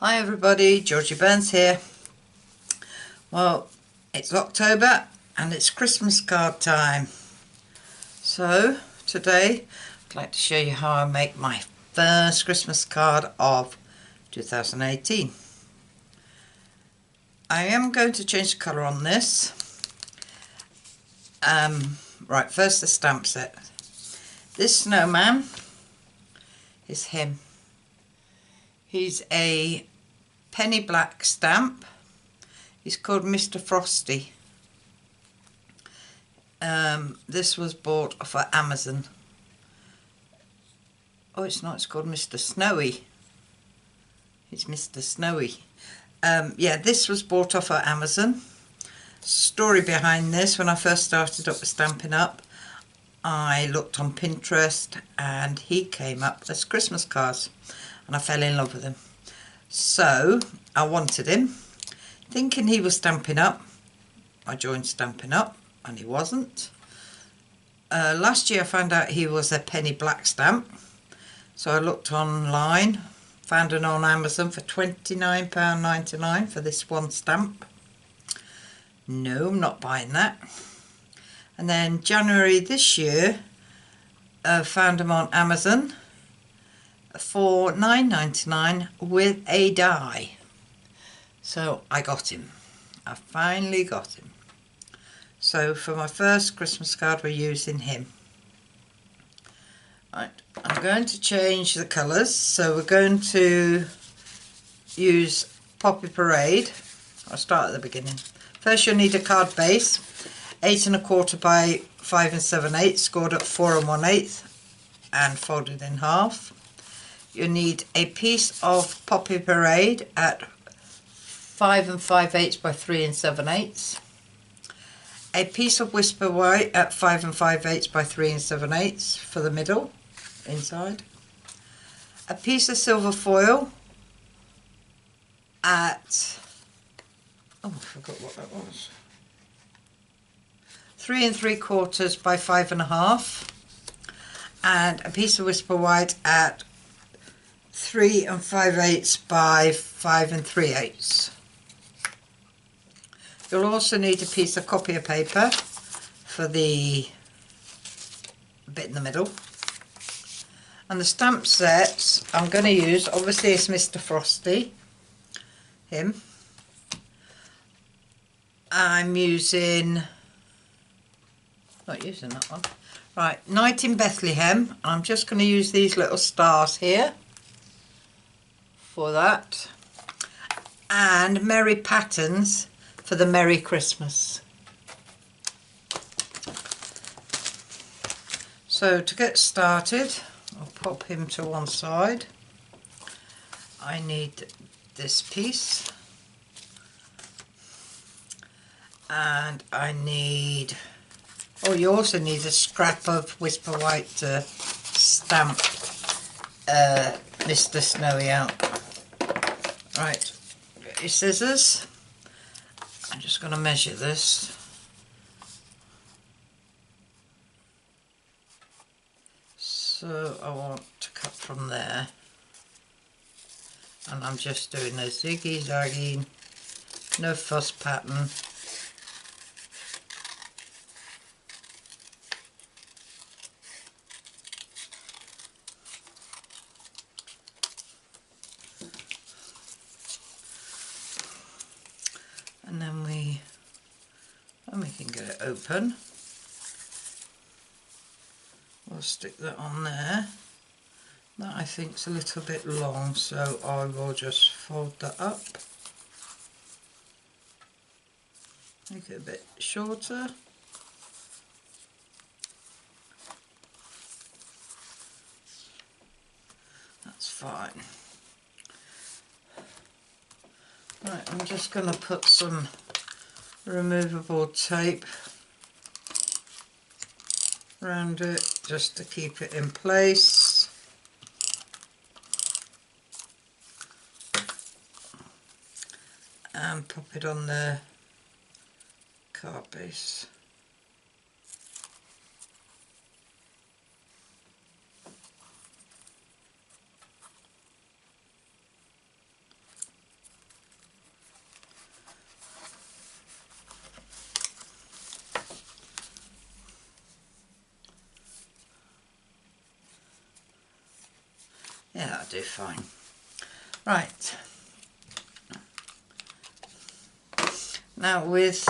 Hi everybody, Georgie Burns here. Well, it's October and it's Christmas card time. So today I'd like to show you how I make my first Christmas card of 2018. I am going to change the colour on this. Right, first the stamp set. This snowman is him. He's a penny black stamp. He's called Mr. Frosty. This was bought off of Amazon. Oh, it's not, it's called Mr. Snowy. It's Mr. Snowy. Yeah, this was bought off of Amazon. Story behind this: when I first started up with Stampin' Up, I looked on Pinterest and he came up as Christmas cards and I fell in love with him. So I wanted him. Thinking he was Stampin' Up, I joined Stampin' Up and he wasn't. Last year I found out he was a penny black stamp, so I looked online, found it on Amazon for £29.99 for this one stamp. No, I'm not buying that. And then January this year, found him on Amazon for £9.99 with a die. So I got him. I finally got him. So for my first Christmas card we're using him. Right, I'm going to change the colours. So we're going to use Poppy Parade. I'll start at the beginning. First you'll need a card base, 8 1/4 by 5 7/8, scored at 4 1/8 and folded in half. You need a piece of Poppy Parade at 5 5/8 by 3 7/8. A piece of Whisper White at 5 5/8 by 3 7/8 for the middle, inside. A piece of silver foil at, oh I forgot what that was, 3 3/4 by 5 1/2. And a piece of Whisper White at 3 5/8 by 5 3/8. You'll also need a piece of copier paper for the bit in the middle. And the stamp sets I'm going to use, obviously it's Mr. Frosty, him. I'm using, not using that one. Right, Night in Bethlehem. I'm just going to use these little stars here for that. And Merry Patterns for the Merry Christmas. So to get started, I'll pop him to one side. I need this piece. And I need, oh, you also need a scrap of Whisper White to stamp Mr. Snowy out. Right, get your scissors. I'm just going to measure this. So I want to cut from there. And I'm just doing a ziggy-zaggy, no fuss pattern. And then we can get it open. We'll stick that on there. That I think is a little bit long, so I will just fold that up. Make it a bit shorter. That's fine. Right, I'm just going to put some removable tape around it just to keep it in place. And pop it on the card base. do fine. Right. Now with,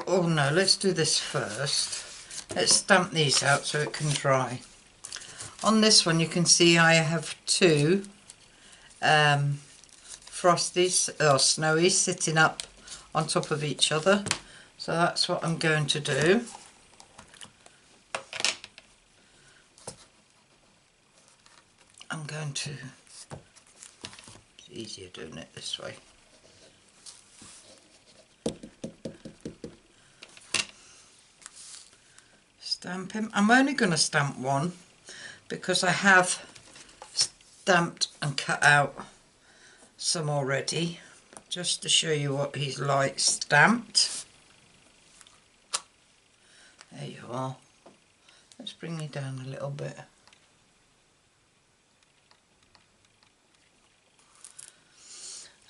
oh no, let's do this first. Let's stamp these out so it can dry. On this one you can see I have two frosties or snowies sitting up on top of each other. So that's what I'm going to do. I'm going to, it's easier doing it this way. Stamp him. I'm only going to stamp one because I have stamped and cut out some already, just to show you what he's like stamped. There you are. Let's bring you down a little bit.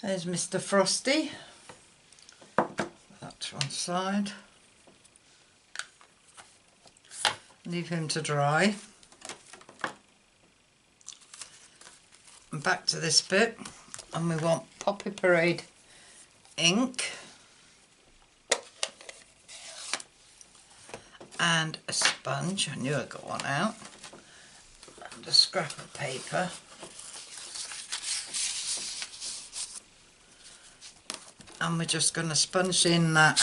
There's Mr. Frosty. That's one side. Leave him to dry. And back to this bit, and we want Poppy Parade ink and a sponge. I knew I got one out. And a scrap of paper. And we're just going to sponge in that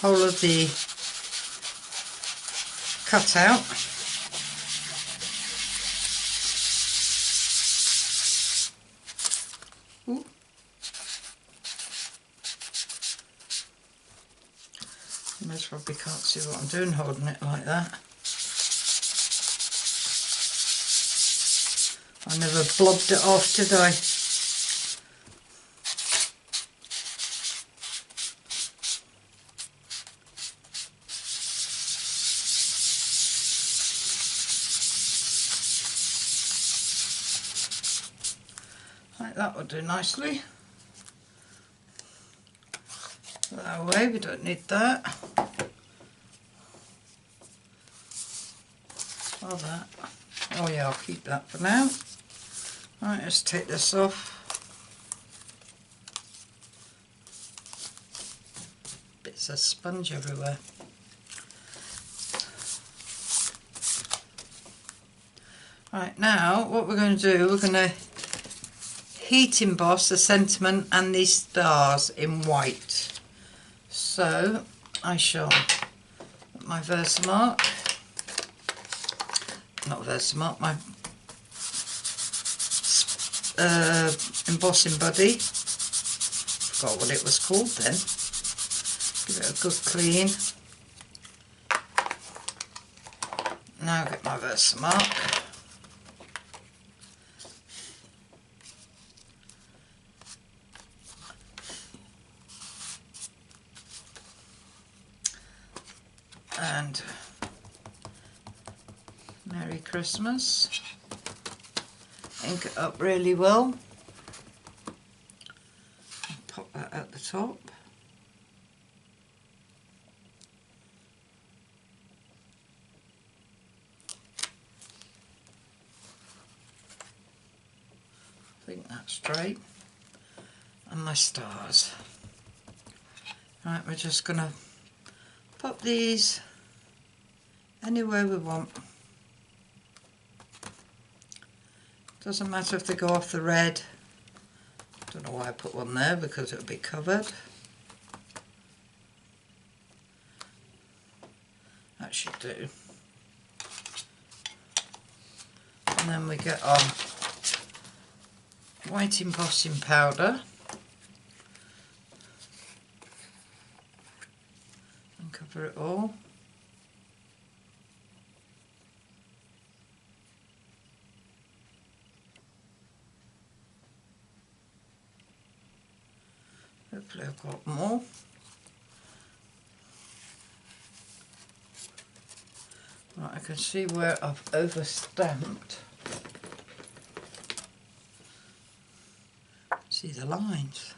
whole of the cutout. Ooh. You most probably can't see what I'm doing holding it like that. I never blobbed it off, did I? Right, that will do nicely. Put that away, we don't need that. Or that. Oh yeah, I'll keep that for now. Right, let's take this off. Bits of sponge everywhere. Right, now what we're going to do, we're going to heat emboss the sentiment and these stars in white. So I shall put my Versamark, not Versamark, my embossing buddy, forgot what it was called then, give it a good clean. Now get my Versamark. And Merry Christmas. Ink it up really well. And pop that at the top. I think that's straight. And my stars. Right, we're just going to pop these anywhere we want. Doesn't matter if they go off the red. Don't know why I put one there, because it'll be covered. That should do. And then we get our white embossing powder. And cover it all. Hopefully I've got more. Right, I can see where I've overstamped. See the lines.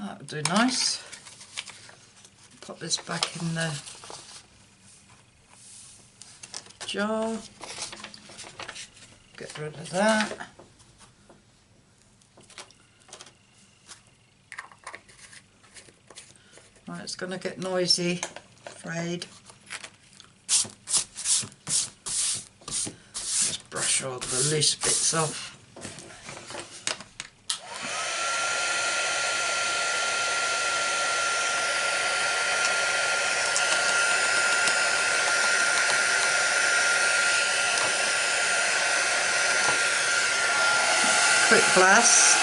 That'll do nice. Pop this back in the jar. Get rid of that. Right, it's going to get noisy, afraid. Just brush all the loose bits off. Quick blast.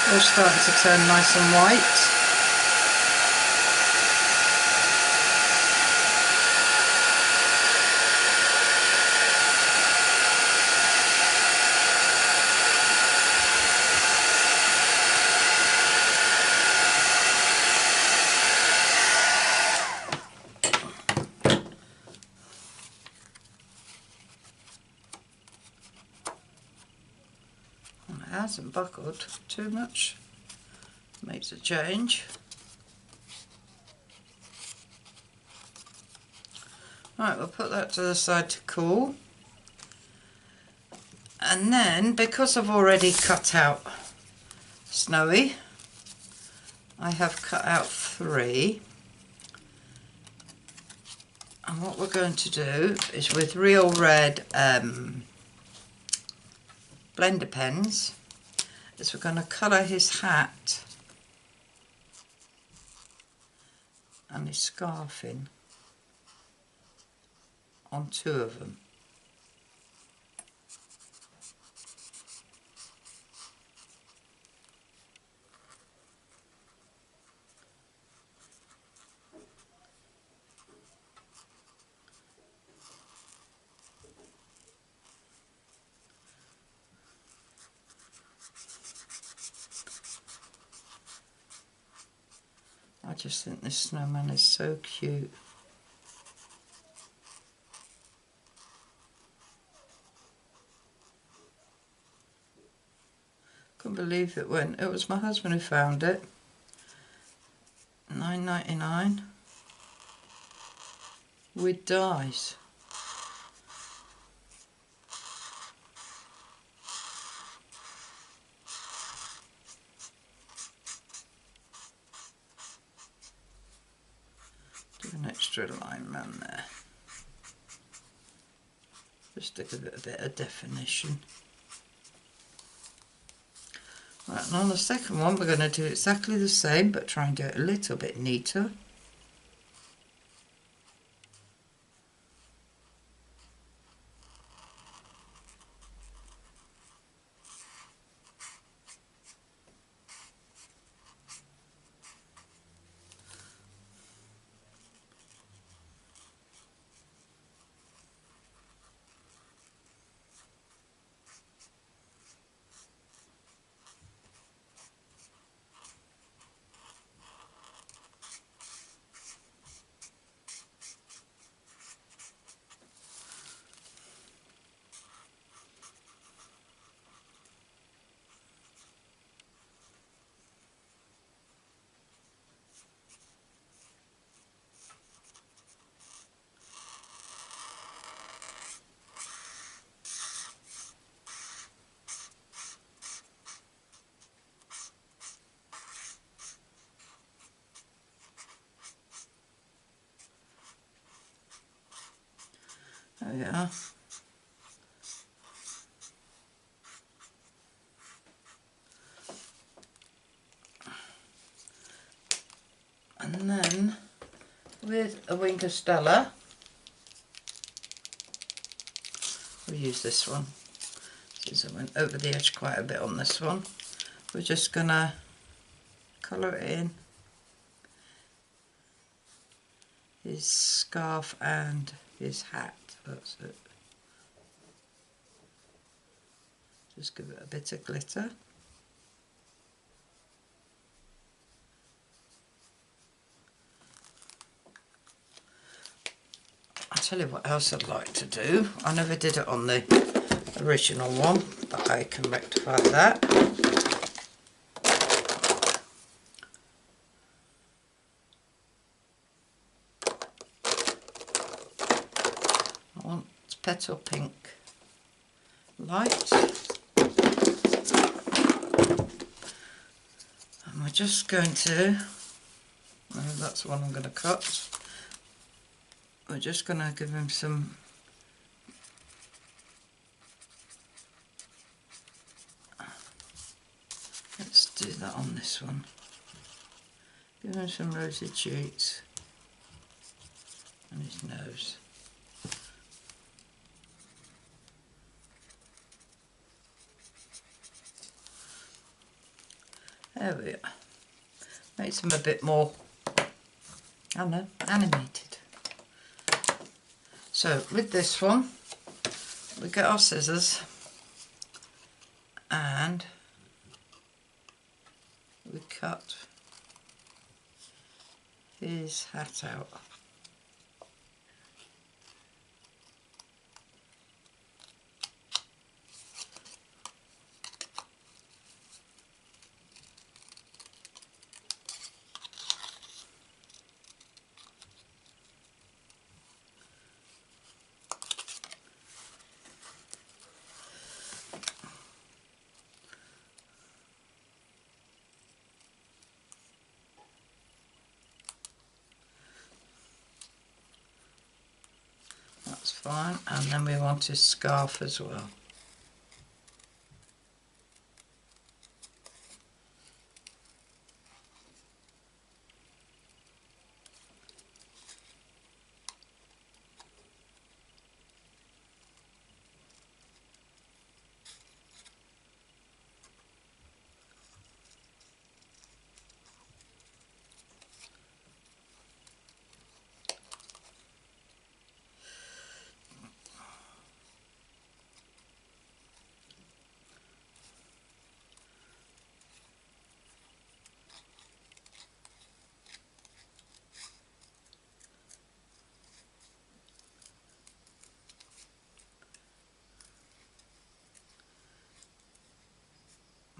All starting to turn nice and white. It hasn't buckled too much. Makes a change. Right, we'll put that to the side to cool. And then, because I've already cut out Snowy, I have cut out 3. And what we're going to do is, with real red blender pens, is we're going to colour his hat and his scarf in on 2 of them. I just think this snowman is so cute. Couldn't believe it when it was my husband who found it. $9.99 with dies. Do an extra line around there. Just to give it a bit of definition. Right, and on the second one we're going to do exactly the same, but try and do it a little bit neater. There we are. And then with a wing of Stella, we'll use this one, since I went over the edge quite a bit on this one. We're just going to colour it in his scarf and his hat. That's it. Just give it a bit of glitter. I'll tell you what else I'd like to do. I never did it on the original one, but I can rectify that. I want petal pink light. And we're just going to, no, that's the one I'm going to cut. We're just going to give him some let's do that on this one. Give him some rosy cheeks and his nose. There we are. Makes him a bit more, I don't know, animated. So with this one, we get our scissors and we cut his hat out. That's fine, and then we want his scarf as well.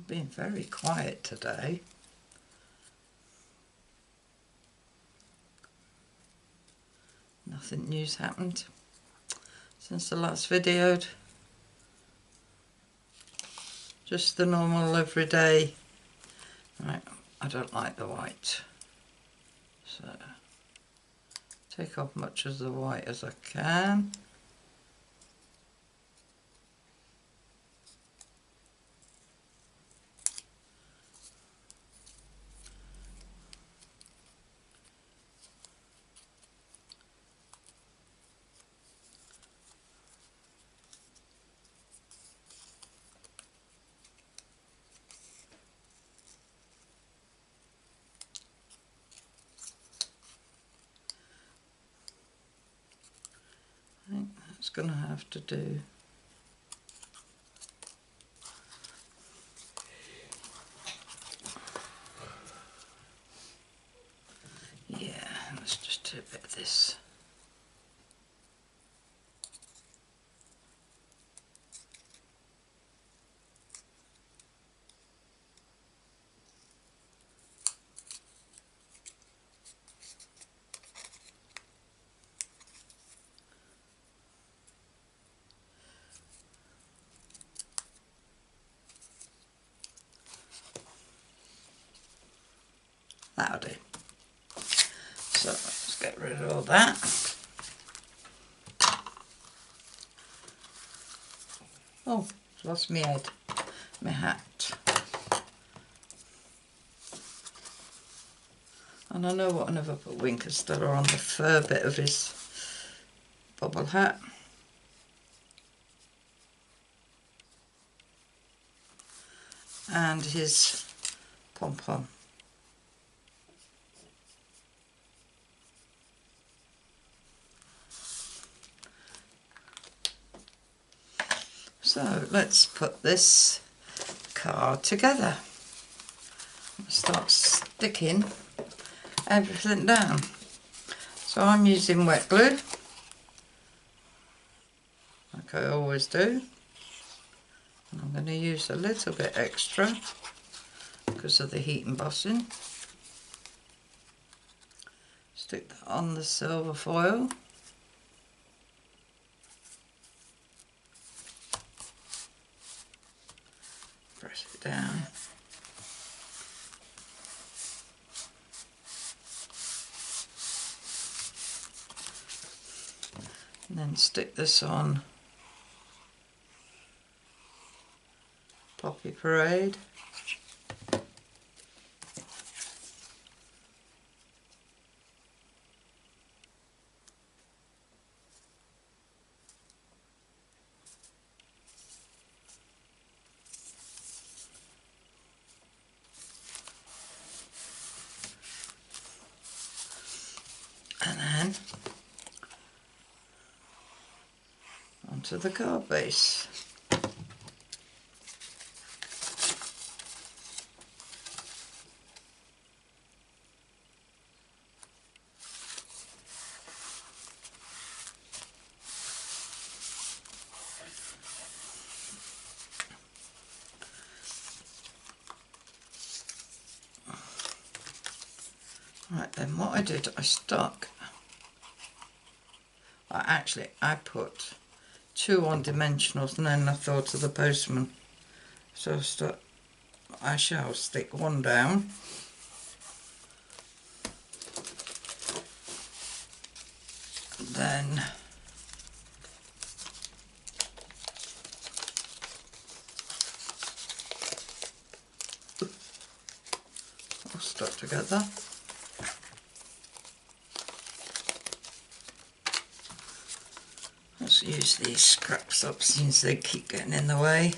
Being very quiet today. Nothing new's happened since the last video. Just the normal everyday. Right, I don't like the white. So take off much of the white as I can. I think that's going to have to do. Yeah, let's just do a bit of this. That'll do. So let's get rid of all that. Oh, lost my head, my hat. And I know what, I never put Winchester on the fur bit of his bobble hat. And his pom-pom. So let's put this card together. Start sticking everything down. So I'm using wet glue, like I always do. And I'm going to use a little bit extra because of the heat embossing. Stick that on the silver foil. Press it down. And then stick this on Poppy Parade. And then onto the card base. Right then, what I did, I put 2 on dimensionals, and then I thought of the postman. So I shall stick 1 down. Then all stuck together. Let's use these scraps up since they keep getting in the way.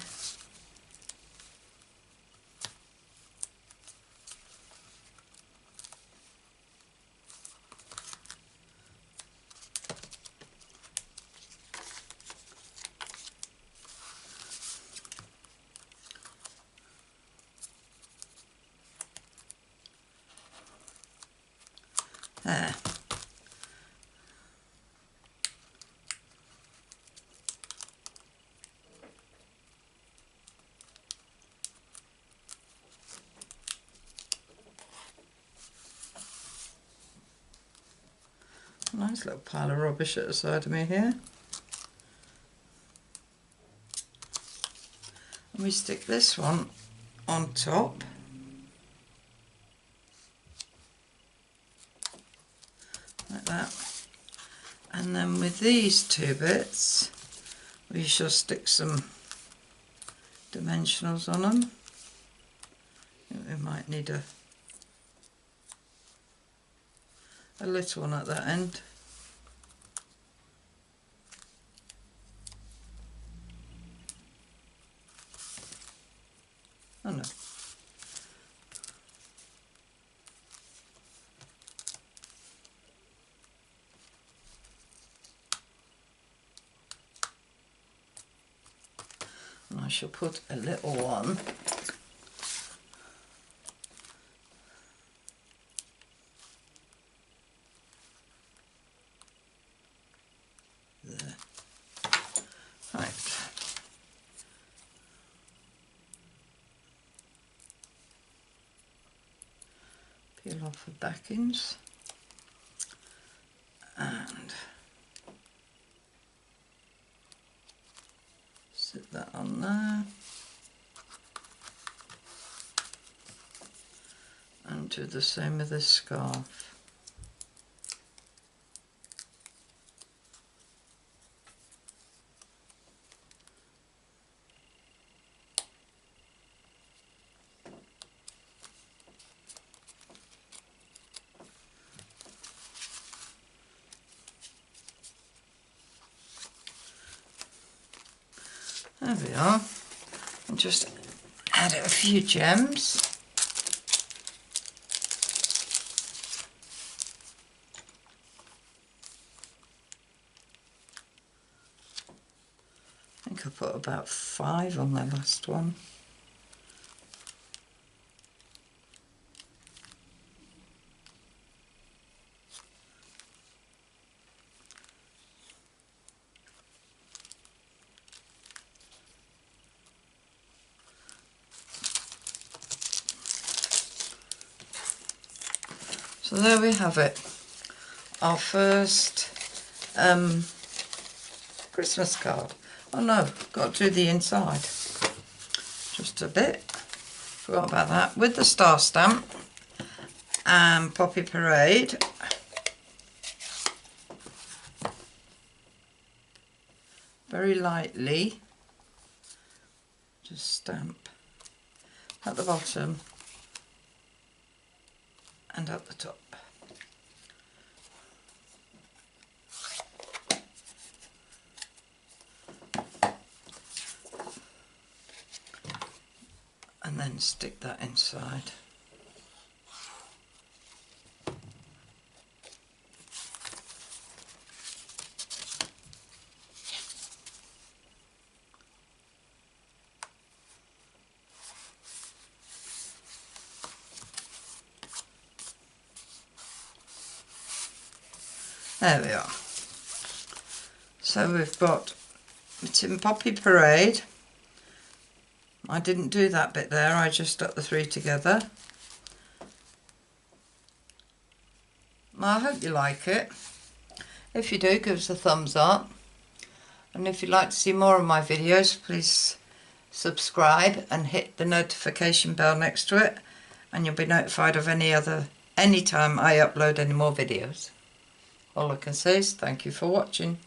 There. Nice little pile of rubbish at the side of me here. And we stick this one on top. Like that. And then with these 2 bits, we shall stick some dimensionals on them. I think we might need a little one at that end. Oh no. And I shall put a little one there. Right. Peel off the backings and sit that on there. And do the same with this scarf. There we are. And just add a few gems. I think I'll put about 5 on the last one. So there we have it, our first Christmas card. Oh no, got to do the inside just a bit, forgot about that, with the star stamp and Poppy Parade. Very lightly, just stamp at the bottom and at the top. And then stick that inside. There we are. So we've got, it's in Poppy Parade. I didn't do that bit there, I just stuck the 3 together. Well, I hope you like it. If you do, give us a thumbs up. And if you'd like to see more of my videos, please subscribe and hit the notification bell next to it, and you'll be notified of any time I upload any more videos. All I can say is thank you for watching.